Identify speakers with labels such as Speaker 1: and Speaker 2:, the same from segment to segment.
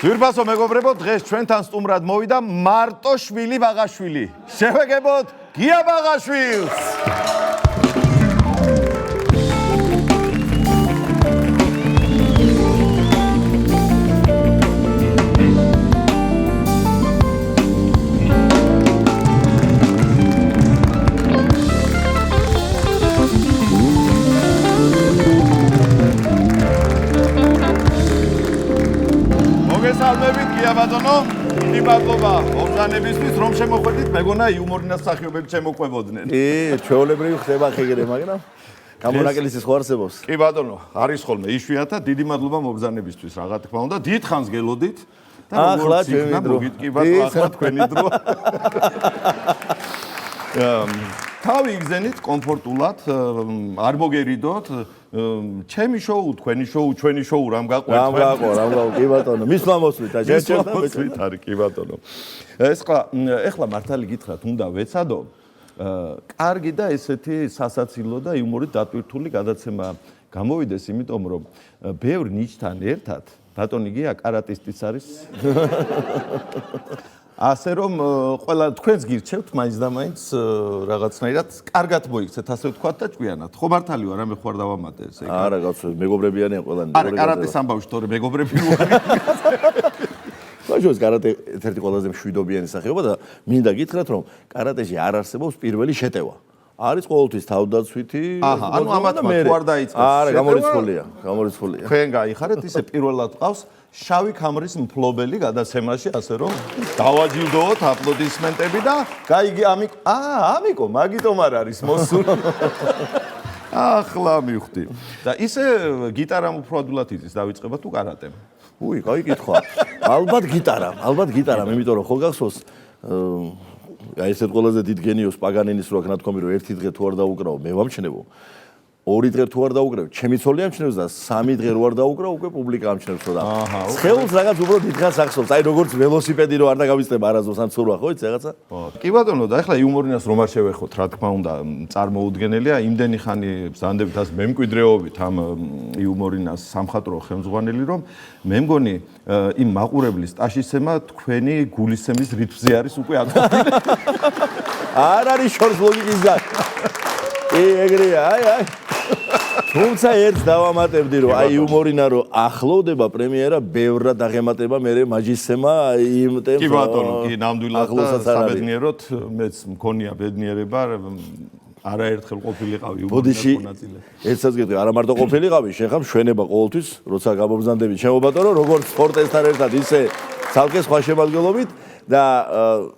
Speaker 1: ძვირფასო მეგობრებო, დღეს ჩვენთან სტუმრად მოვიდა მარტოშვილი ბაღაშვილი. შევეგებოთ გია ბაღაშვილს. მოგესალმებით გია ბატონო, დიდი მადლობა მოგზანებისთვის, რომ შემოხვედით, მეგონა იუმორინას მსახიობები შემოყვებოდნენ.
Speaker 2: ჩვეულებრივი ხდება ხეგერე, მაგრამ გამონაკელისის ხო არსებობს?
Speaker 1: კი ბატონო, არის ხოლმე იშვიათად, დიდი მადლობა მოგზანებისთვის, რა თქმა უნდა, დიდხანს გელოდით და
Speaker 2: ახლა ჩვენი დრო.
Speaker 1: მოგიტკიბათ, ახლა თქვენი დრო. თავი იგზენით კომფორტულად, არ მოგერიდოთ. ჩემი შოუ, თქვენი შოუ, ჩვენი შოუ რამ გაყვეთ?
Speaker 2: რამ გაყო, კი ბატონო. მისვლა მოსვლით და შეჭერდა
Speaker 1: მოსვლით არის კი ბატონო. ეხლა მართალი გითხრათ, უნდა ვეცადო. კარგი და ესეთი სასაცილო და იუმორით დატვირთული გადაცემა გამოვიდეს, იმიტომ რომ ბევრ ნიჭთან ერთად ბატონი გია კარატისტიც არის. ასე რომ ყველა თქვენს გირჩევთ მაინც და მაინც რაღაცნაირად კარგად მოიქცეთ, ასე ვთქვათ და ჭკვიანად. ხო მართალი ვარ, რამე ხوار დავამატე ესე.
Speaker 2: არა, კაცო, მეგობრებიანია ყველანი.
Speaker 1: არა, კარატეს ამბავში თორე მეგობრები ვართ.
Speaker 2: ბაჟოს კარატე ერთ-ერთი ყველაზე მშვიდობიანი სახეობა და მინდა გითხრათ, რომ კარატეში არ არსებობს პირველი შეტევა. არის ყოველთვის თავდაცვითი.
Speaker 1: ანუ ამათ ვარ დაიწყოს.
Speaker 2: არა, გამორიცხულია.
Speaker 1: თქვენ გაიხარეთ, ისე პირველად ყავს შავი ქამრის მფლობელი გადაცემაში, ასე რომ დავაჯილდოოთ აპლოდისმენტები და გაიგე ამიკო, მაგიტომ არ არის მოსული. ახლა მივხვდი. და ისე გიტარამ უფრო ადვილად იცის დავიწყება თუ კარატემ?
Speaker 2: უი, კაი კითხვა. ალბათ გიტარამ, იმიტომ რომ ხო გახსოვს აი ესეთ ყველაზე დიდ გენიოს პაგანინის რო აქ ნათქვამი რომ ერთი დღე თუ არ დაუკრავ, მე ვამჩნევო. ორი დღე თუ არ დაუკრავ, ჩემი ცოლი ამჩნევს და სამი დღე რო არ დაუკრავ, უკვე პუბლიკა ამჩნევსო და ხელს რაღაც უფრო დიდხანს ახსოვს. აი როგორც ველოსიპედი რო არ დაგავიწყებ არასდროს ამ ცურვა, ხო იცი რაღაცა?
Speaker 1: კი ბატონო, და ახლა იუმორინას რომ არ შევეხოთ, რა თქმა უნდა, წარმოუდგენელია, იმდენი ხანი ბრძანდებით ასე მემკვიდრეობით ამ იუმორინას სამხატვრო ხელმძღვანელი, რომ მე მგონი იმ მაყურებლის ტაშისცემა თქვენი გულისცემის რიტმზე არის უკვე აკონტილი.
Speaker 2: არ არის შორს ლოგიკისგან. ეგრეა, აი. თუმცა ერთს დავამატებდი, რომ აი იუმორინა რო ახლოვდება პრემიერა, ბევრად აღემატება მე მაჯისცემა იმ ტემპს.
Speaker 1: კი ბატონო, კი ნამდვილად და საბედნიეროდ მეც მქონია ბედნიერება, არაერთხელ ყოფილიყავი იუმორინას მონაწილე.
Speaker 2: ერთსაც გეტყვი, არა მარტო ყოფილიყავი, შენ ხარ მშვენება ყოველთვის, როცა გამობრძანდები ჩემო ბატონო, როგორც სპორტესთან ერთად, ისე ცალკე სხვა შემადგენლობით და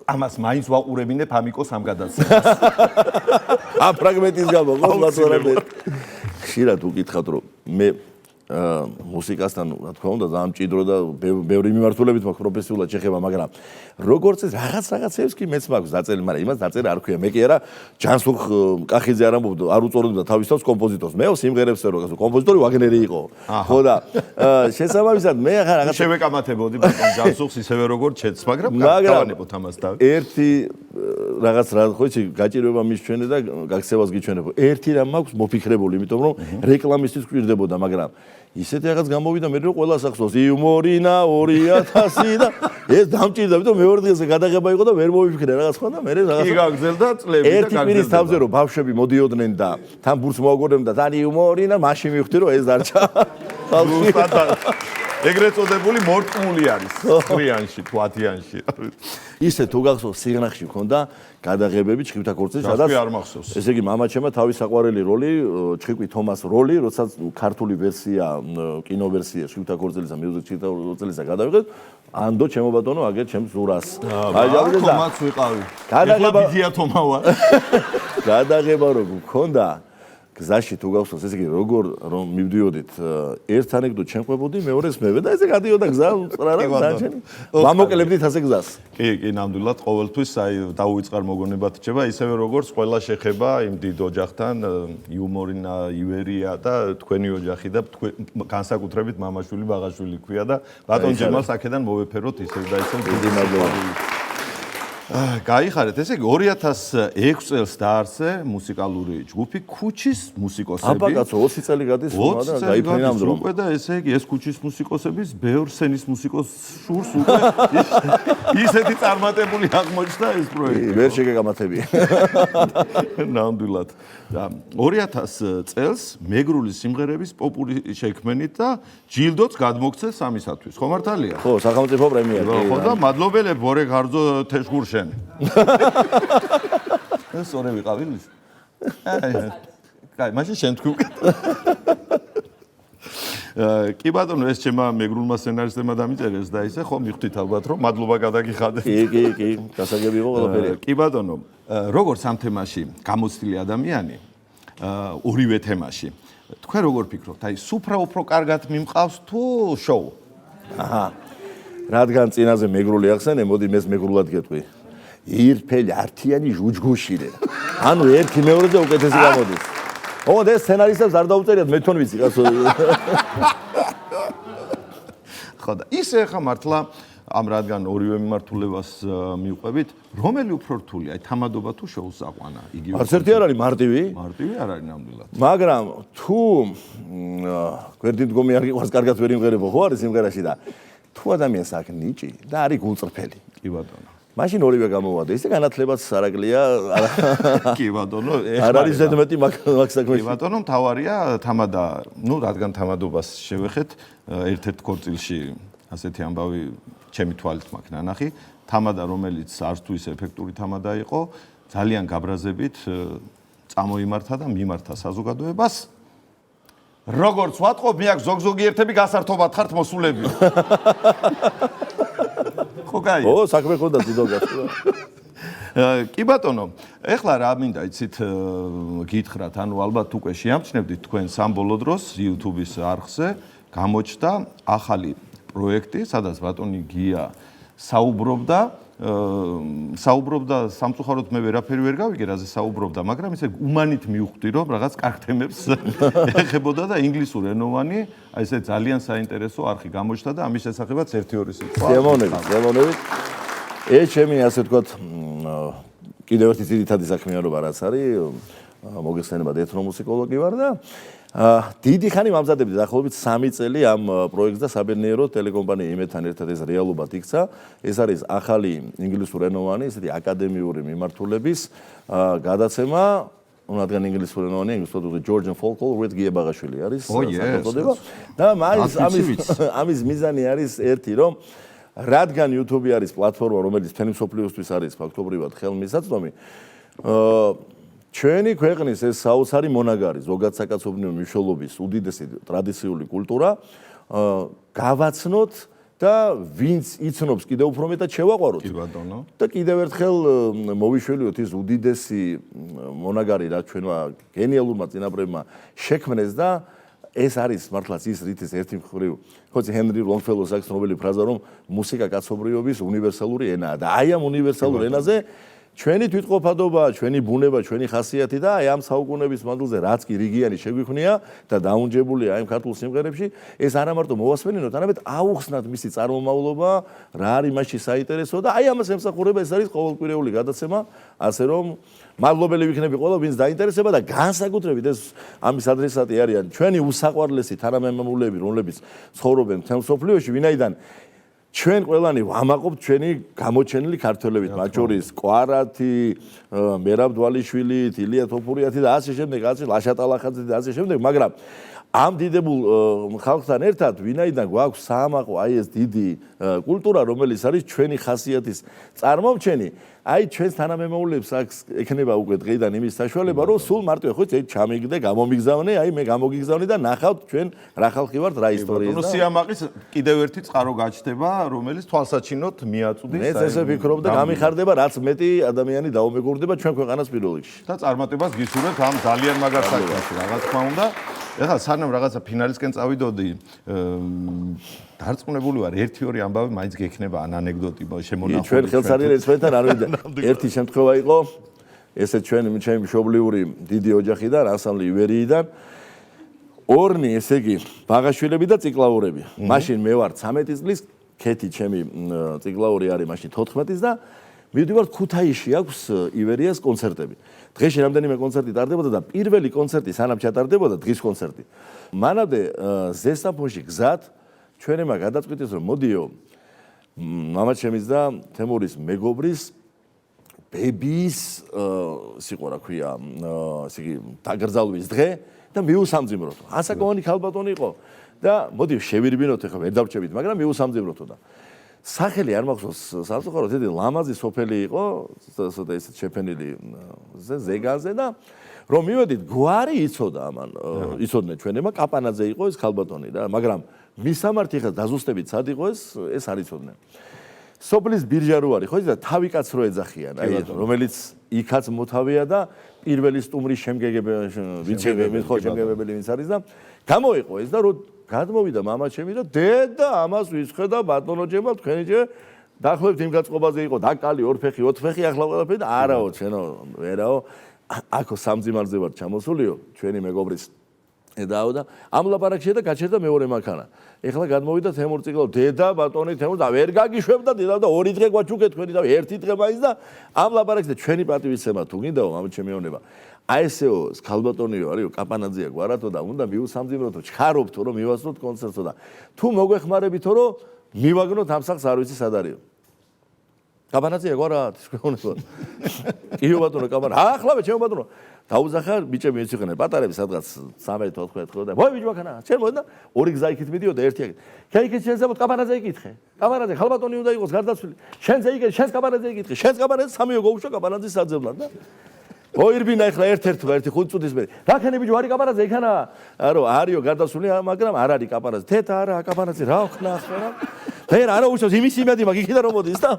Speaker 1: ამას მაინც ვაყურებინებ ამიკოს ამ გადაცემას.
Speaker 2: ამ ფრაგმენტის გამო, ხო ბატონო. ხშირად უკითხავთ, რომ მე მუსიკასთან, რა თქმა უნდა, ძალიან მჭიდრო და ბევრი მიმართულებით მაქვს პროფესიულად შეხება, მაგრამ როგორც ეს რაღაცებს კი მეც მაქვს დაწერი, მაგრამ იმას დაწერი არ ქვია. მე კი არა ჯანსუხ კახიძე არ ამბობ, არ უწოდებდა თავის თავს კომპოზიტორს. მე სიმღერებს წერო, კომპოზიტორი ვაგნერი იყო. ხო და შესაბამისად მე ახლა რაღაც
Speaker 1: შევეკამათებოდი ბატონ ჯანსუხს ისევე როგორც ჩეთს, მაგრამ გავანებოთ ამას თავი.
Speaker 2: ერთი რაღაც რა ხო იცი, გაჭირვება მისჩვენე და გაქცევას გიჩვენებო. ერთი რამ მაქვს მოფიქრებული, იმიტომ რომ რეკლამისთვის გვირდებოდა, მაგრამ ისეთი რაღაც გამოვიდა მე რომ ყველას ახსოვს იუმორინა 2000 და ეს დამჭირდა, იმიტომ მეორე დღეზე გადაღება იყო და ვერ მოვიფიქრე რაღაც ხო და მე რაღაც
Speaker 1: კი გაგრძელდა წლები და გაგრძელდა.
Speaker 2: ერთი კვირის თავზე რომ ბავშვები მოდიოდნენ და თან ბურს მოაგორდნენ და თან იუმორინა, მაშინ მივხვდი რომ ეს დარჩა. ეგრეთ წოდებული მორტმული არის ხრიანში, თვათიანში. ისე თუ გახსოვს სიღნაღში მქონდა გადაღებები ჩხიკვთა ქორწილში, სადაც
Speaker 1: არ მახსოვს.
Speaker 2: ესე იგი მამაჩემმა თავის საყვარელი როლი, ჩხიკვი თომას როლი, როდესაც ქართული ვერსია, კინოვერსია ჩხიკვთა ქორწილისა, მიუზიკ ჩხიკვთა ქორწილისა გადავიღეთ, ანდო ჩემო ბატონო, აგერ ჩემს ზურას.
Speaker 1: აი ჯავდე თომას ვიყავი. ეხლა ბიზია თომა ვარ.
Speaker 2: გადაღება რო მქონდა გზაში თუ გახსოვს, ესე იგი როგორ რომ მივდიოდით, ერთ ანეკდოტ შემყვებოდი, მეორეს მევე და ესე გადიოდა გზა უწრარა დაჩენი. ვამოკლებდით ასე გზას.
Speaker 1: კი, ნამდვილად ყოველთვის აი დაუვიწყარ მოგონებად რჩება, ისევე როგორც ყველა შეხება იმ დიდ ოჯახთან, იუმორინა, ივერია და თქვენი ოჯახი და განსაკუთრებით მამაშვილი, ბაღაშვილი ქვია და ბატონ ჯემალს აქედან მოვეფეროთ ისევ და ისევ.
Speaker 2: დიდი მადლობა.
Speaker 1: გაიხარეთ, ესე იგი 2006 წელს დაარსე მუსიკალური ჯგუფი ქუჩის მუსიკოსები.
Speaker 2: აბა კაცო 20 წელი გადის ხომ და გაიფრინე ამ დროს.
Speaker 1: უკვე და ესე იგი ეს ქუჩის მუსიკოსების ბევრ სენის მუსიკოს შურს უკვე ისეთი წარმატებული აღმოჩნდა ეს პროექტი.
Speaker 2: ვერ შეგეგამათებია.
Speaker 1: ნამდვილად. და 2000 წელს მეგრული სიმღერების პოპული შექმნით და ჯილდოც გადმოგცეს ამისათვის. ხო მართალია?
Speaker 2: ხო, სახელმწიფო პრემია.
Speaker 1: ხო და მადლობელებ ბორე გარძო თეშგურშენ. ეს ორი ვიყავი ლის. კაი, მაშინ შენ თქვი. კი ბატონო, ეს ჩემმა მეგრულმა სცენარისტებმა დამიწერეს და ისე ხო მიხვდით ალბათ რომ მადლობა გადაგიხადეთ.
Speaker 2: კი, გასაგები იყო ყველაფერი.
Speaker 1: კი ბატონო, როგორც ამ თემაში გამოცდილი ადამიანი, ორივე თემაში. თქვენ როგორ ფიქრობთ, აი სუფრა უფრო კარგად მიმყავს თუ შოუ?
Speaker 2: აჰა. რადგან წინაზე მეგრული ახსენე, მოდი მეც მეგრულად გეტყვი. ირფელი ართიანი ჟუჯგუშირე. ანუ ერთი მეორეზე უკეთესი გამოდის. ოღონდ ეს სცენარისტებს არ დაუწერიათ, მე თვითონ ვიცი კაცო.
Speaker 1: ხო და ისე ხა მართლა ამ რადგან ორივე მიმართულებას მიუყვებით, რომელი უფრო რთული, აი თამადობა თუ შოუს აყვანა? იგივე.
Speaker 2: არც ერთი არ არის მარტივი.
Speaker 1: მარტივი არ არის ნამდვილად.
Speaker 2: მაგრამ თუ გვერდით დგომი არ გიყვარს, კარგად ვერ იმღერებო, ხო არის სიმღერაში და თუ ადამიანს აქვს ნიჭი და არის გულწრფელი.
Speaker 1: კი ბატონო.
Speaker 2: მაშინ ორივე გამოვადა. ისე განათლებაც არაკლია.
Speaker 1: კი ბატონო,
Speaker 2: არ არის ზედმეტი მაგ საქმეში.
Speaker 1: კი ბატონო, თავარია თამადა, ну, რადგან თამადობას შევეხეთ, ერთ-ერთ ქორწილში ასეთი ამბავი ჩემი თვალით მაქვს ნანახი, თამადა, რომელიც არც თუ ის ეფექტური თამადა იყო, ძალიან გაბრაზებით წამოიმართა და მიმართა საზოგადოებას. როგორც ვატყობ, მე აქ ზოგ-ზოგი ერთები გასართობად ხართ მოსულები. ხო, კაი.
Speaker 2: ო, საქმე ხონდა ძიდოგას.
Speaker 1: კი ბატონო, ეხლა რა მინდა იცით გითხრათ, ანუ ალბათ უკვე შეამჩნევდით თქვენ სამბოლო დროს YouTube-ის არხზე გამოჩნდა ახალი პროექტი, სადაც ბატონი გია საუბრობდა სამწუხაროდ მე ვერაფერი ვერ გავიგე, რაზე საუბრობდა, მაგრამ ისე უმანით მივხვდი, რომ რაღაც კარგ თემებს ეხებოდა და ინგლისურენოვანი, აი ესე ძალიან საინტერესო არხი გამოჩნდა და ამის შესახებაც 1-2 სიტყვა.
Speaker 2: ზემონებით. ეს ჩემი ასე ვთქვათ, კიდევ ერთი ძირითადი საქმიანობა რაც არის, მოგეხსენება ეთნომუსიკოლოგი ვარ და დიდი ხანი მამზადებდი დაახლოებით 3 წელი ამ პროექტს და საბედნიეროდ ტელეკომპანია იმედთან ერთად ეს რეალობად იქცა. ეს არის ახალი ინგლისურენოვანი, ესეთი აკადემიური მიმართულების გადაცემა, რადგან ინგლისურენოვანი, ინგლისურად Georgian Folklore with Gia Bagashvili არის სახელწოდება. და ამის მიზანი არის ერთი, რომ რადგან YouTube არის პლატფორმა, რომელიც მთელი მსოფლიოსთვის არის ფაქტობრივად ხელმისაწვდომი, ჩვენი ქვეყნის ეს საოცარი მონაგარი, ზოგად საკაცობრიო მნიშვნელობის უდიდესი ტრადიციული კულტურა გავაცნოთ და ვინც იცნობს კიდევ უფრო მეტად შევაყვაროთ.
Speaker 1: კი ბატონო.
Speaker 2: და კიდევ ერთხელ მოვიშველიოთ ის უდიდესი მონაგარი, რაც ჩვენმა გენიალურმა წინაპრებმა შექმნეს და ეს არის მართლაც ის რითიც ერთი მხრივ ხოცი ჰენრი ლონგფელოს აქვს ნობელი ფრაზა რომ მუსიკა კაცობრიობის უნივერსალური ენაა და აი ამ უნივერსალურ ენაზე ჩვენი თვითყოფადობა, ჩვენი ბუნება, ჩვენი ხასიათი და აი ამ საუკუნეების მანძილზე რაც კი რიგიანი შეგვიქმნია და დაუნჯებულია აი ამ ქართულ სიმღერებში, ეს არა მარტო მოვასმენინოთ, არამედ აუხსნათ მისი წარმომავლობა, რა არის მასში საინტერესო და აი ამას ემსახურება ეს არის ყოველკვირეული გადაცემა, ასე რომ მადლობელი ვიქნები ყველა ვინც დაინტერესება და განსაკუთრებით ეს ამის ადრესატი არიან ჩვენი უსაყვარლესი თანამემამულეები, რომლებიც ცხოვრობენ მთელ მსოფლიოში, ვინაიდან ჩვენ ყველანი ვამაყობთ ჩვენი გამოჩენილი ქართველებით, მათ შორის კვარათი, მერაბ დვალიშვილი, ილია თოფურიათი და ასე შემდეგ, ასე ლაშა ტალახაძე და ასე შემდეგ, მაგრამ ამ დიდებულ ხალხთან ერთად ვინაიდან გვაქვს საამაყო აი ეს დიდი კულტურა, რომელიც არის ჩვენი ხასიათის წარმომჩენი, აი ჩვენს თანამემამულეებს აქვს ექნება უკვე დღეიდან იმის საშუალება, რომ სულ მარტივად ხო ჩამიგდე, გამომიგზავნე, აი მე გამოგიგზავნე და ნახავთ ჩვენ რა ხალხი ვართ, რა ისტორია და
Speaker 1: სიამაყის კიდევ ერთი წყარო გაჩნდება, რომელიც თვალსაჩინოდ მიაწვდის.
Speaker 2: მეც ესე ვფიქრობ და გამიხარდება, რაც მეტი ადამიანი დაუმეგობრდება ჩვენ ქვეყანას პირველ რიგში.
Speaker 1: და წარმატებას გისურვებთ ამ ძალიან მაგარ საქმეში, რა თქმა უნდა. ეხლა სანამ რაღაცა ფინალისკენ წავიდოდი, დარწმუნებული ვარ, 1-2 ამბავი მაინც გექნება ან ანეკდოტი შემონახული.
Speaker 2: ჩვენ ხელს არის ერთმანეთთან არ ვიდა. ერთი შემთხვევა იყო, ესე ჩვენი მშობლიური დიდი ოჯახიდან, ანსამბლი ივერიიდან, ორნი, ესე იგი, ბაღაშვილები და ციკლაურები. მაშინ მე ვარ 13 წლის, ქეთი ჩემი ციკლაური არის მაშინ 14 წლის და მივდივართ ქუთაისში აქვს ივერიას კონცერტები. დღეში რამდენიმე კონცერტი ტარდებოდა და პირველი კონცერტი სანამ ჩატარდებოდა დღის კონცერტი. მანამდე ზესტაფონში გზად ჩვენებმა გადაწყვიტეს რომ მოდიო მამაჩემის და თემურის მეგობრის ბებიის სიყო რა ქვია ესე იგი დაგრძალვის დღე და მიუსამძიმროთ. ასაკოვანი ქალბატონი იყო და მოდი შევირბინოთ ახლა ვერ დავჭებით, მაგრამ მიუსამძიმროთო და სახელი არ მახსოვს სამწუხაროდ ეს ლამაზი სოფელი იყო, ცოტა ისეთ შეფენილი ზეგანზე და რომ მივედით გვარი იცოდა ამან, იცოდნენ ჩვენებმა კაპანაძე იყო ეს ქალბატონი და მაგრამ მისამართი ხა დაზუსტებით სად იყო ეს არ იცოდნენ. სოფლის ბირჟა რო არის ხო იცი და თავი კაც რო ეძახიან, აი რომელიც იქაც მოთავია და პირველი სტუმრის შემგეგებელი ვინც არის და გამოიყო ეს და რო გადმოვიდა მამაჩემი და დედა ამას ვისხედა ბატონოჯება თქვენიჯე დაახლოებით იმ გაწყობაზე იყო დაკალი ორფეხი ოთხფეხი ახლა ყველაფერი და არაო ჩვენო ვერაო აქო სამძიმარზე ვარ ჩამოსულიო ჩვენი მეგობრის ედაო და ამ ლაპარაკში და გაჩერდა მეორე მანქანა ეხლა გადმოვიდა თემურ ციკლო დედა ბატონი თემურ და ვერ გაგიშვებდა დედა და ორი დღე გვაჩუქეთ თქვენი და ერთი დღე მაინც და ამ ლაპარაკში და ჩვენი პატივისცემა თუ გინდაო მამაჩემეონება აი ესეო ქალბატონიო არისო კაპანაძეა გვარათო და უნდა მიუსამძიმროთო ჩქარობთო რომ მივასწროთ კონცერტსო და თუ მოგვეხმარებითო რომ მივაგნოთ ამ სახს არ ვიცი სად არისო კაპანაძეა გვარათ თქვენებო იო ბატონო კაპანა ახლავე ჩემო ბატონო დაუძახა ბიჭები მიციხნენ პატარები სადღაც 13-14 ხო და მოი ბიჭ მანქანა ჩემ მოდა ორი გზა იქით მიდიოდა ერთი აქეთ ქაიქეთ შენ ზემოთ კაპანაძე იკითხე კაპანაძე ხალბატონი უნდა იყოს გარდაცვლილი შენზე იკითხე შენს კაპანაძე იკითხე შენს კაპანაძე სამიო გაუშვა კაპანაძის საძებლად და ოირბინა ეხლა ერთ-ერთმა ერთი 5 წუთის მერე რაკენი ბიჭო არის კაპანაძე იქანა არო არისო გარდაცვლილი მაგრამ არ არის კაპანაძე თეთა არა კაპანაძე რა ხნა ახლა ფერ არა უშავს იმის იმედი მაქვს იქიდან რომ მოდის და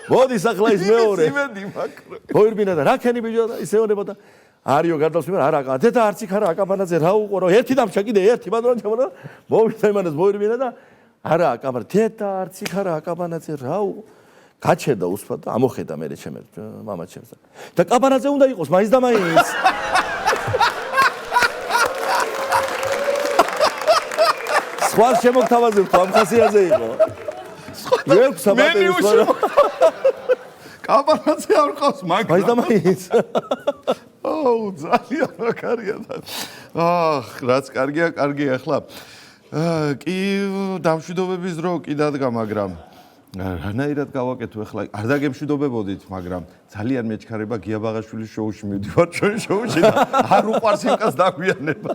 Speaker 2: მოდის ახლა ის მეორე იმედი მაქვს ოირბინა და რაკენი ბიჭო და ისეონება და არიო გარდაცვლილი არა თეთა არც იქ არა კაპანაძე რა უყო რა ერთი დამჭა კიდე ერთი ბატონო ჩამონა მოვიდა იმანას მოირბინა და არა კაპანაძე თეთა არც იქ არა კაპანაძე რა უყო გაჩერდა უსფად და ამოხედა მე ჩემ მამაჩემს და კაპანაძე უნდა იყოს მაინც და მაინც სხვა შემოგთავაზებ ამ ხასიათზე იყო ვერ საბატონო
Speaker 1: კაპანაძე არ ყავს
Speaker 2: მაინც და მაინც
Speaker 1: აუ ძალიან მაგარია და რაც კარგია ახლა კი დამშვიდობების დრო კი დადგა მაგრამ რანაირად გავაკეთო ახლა არ დაგემშვიდობებოდით მაგრამ ძალიან მეჩქარება გია ბაღაშვილის შოუში მივდივარ ჩვენ შოუში და არ უყვარს იმას დაგვიანება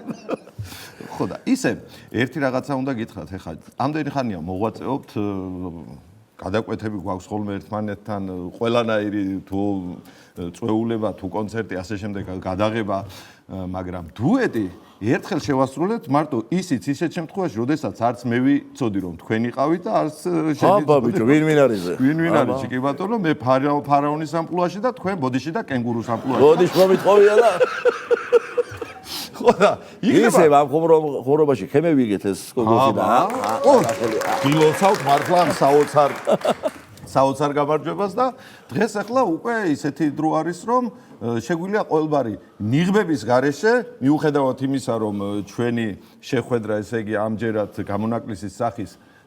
Speaker 1: ხო და ისე ერთი რაღაცა უნდა გითხრათ ახლა ამდენი ხანია მოღვაწეობთ გადაკვეთები გვაქვს ხოლმე ერთმანეთთან ყველანაირი თუ წვეულება თუ კონცერტი ასე შემდეგ გადაღება მაგრამ დუეტი ერთხელ შევასრულეთ მარტო ისიც ისეთ შემთხვევაში როდესაც არც მე ვიცოდი რომ თქვენი ყავით და არც
Speaker 2: აბა ბიჭო ვინ არისზე
Speaker 1: ვინ არის კი ბატონო მე ფარაონის ამპლუაში და თქვენ ბოდიში და კენგურუს ამპლუაში
Speaker 2: ბოდიში მომიტყოვია და
Speaker 1: ხო და
Speaker 2: ისე ამ ხომრობაში ხემე ვიგეთ ეს გოგოსი და
Speaker 1: გილოცავთ მართლა ამ საოცარ გამარჯვებას და დღეს ახლა უკვე ისეთი დრო არის რომ შეგვიძლია ყოველბარი ნიღბების გარეშე მიუხედავად იმისა რომ ჩვენი შეხვედრა ესე იგი ამჯერად გამონაკლისის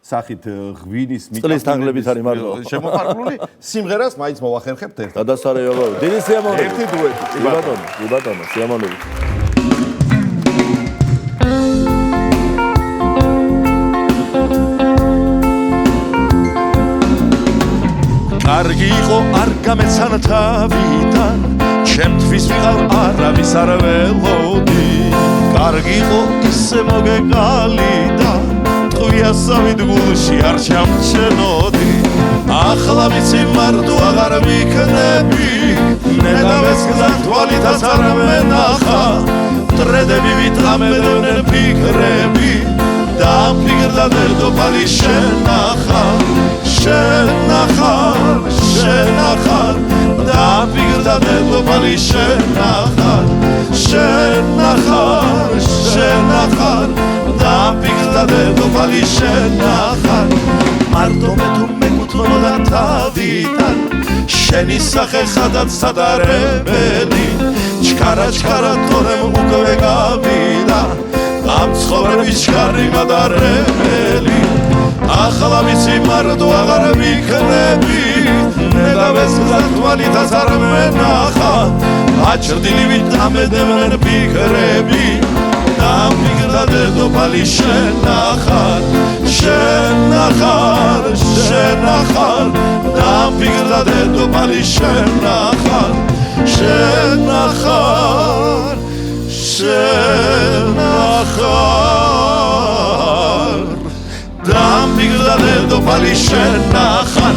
Speaker 1: სახით ღვინის
Speaker 2: მიწის თაღლებით არის მარტო
Speaker 1: შემოფარგლული სიმღერას მაინც მოვახერხებთ ერთად
Speaker 2: გადასარევო დიდი სიამოვნებით
Speaker 1: ერთი დუეტი
Speaker 2: კი ბატონო სიამოვნებით
Speaker 3: კარგი იყო არ გამეცანა თავიდან ჩემთვის ვიყავ არავის არ ველოდი კარგი იყო ისე მოგეკალი და ტყვიასავით გულში არ ჩამჩენოდი ახლა ვიცი მარტო აღარ ვიქნები ნედავეს გზად თვალითაც არ მენახა მტრედები ვიტყამებდნენ ფიქრები და ამ ფიქრთან ერთობალი შენახარ და ამ ფიქრთან ერთობალი შენახარ და ამ ფიქრთან ერთობალი შენახარ მარტო მე თუ მეკუთვნოდა თავიდან შენი სახე ხადად სადარებელი ჩქარა თორემ უკვე გავიდა ამ ცხოვრების ჩქარი მადარებელი ახლა ვიცი მარტო აღარ ვიქნები ნედავეს გზათვალითაც არ მენახა აჭრდილივით დამედევენ ფიქრები დამფიქრდა დედოფალი შენ ახარ დამფიქრდა დედოფალი შენ ახარ დამფიქრდა დედოფალი შენ ახარ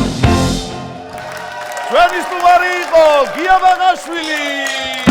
Speaker 1: ჩვენი სტუმარი იყო გია ბაღაშვილი.